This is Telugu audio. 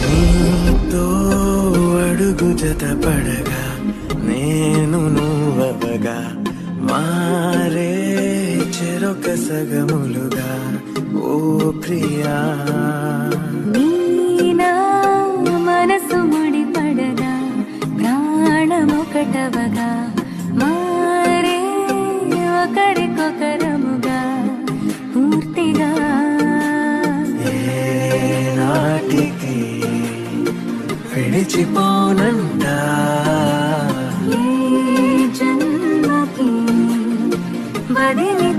నీతో అడుగు జత పడగా నేను నువ్వగా మారే చెరొక సగములుగా ఓ ప్రియా నీనా మనసు ముడి పడగా ప్రాణమొకటవగా మారే ఒకరికొకరముగా పూర్తిగా నాటికి విడిచిపోనంట ఏ జన్మకి బదిలీ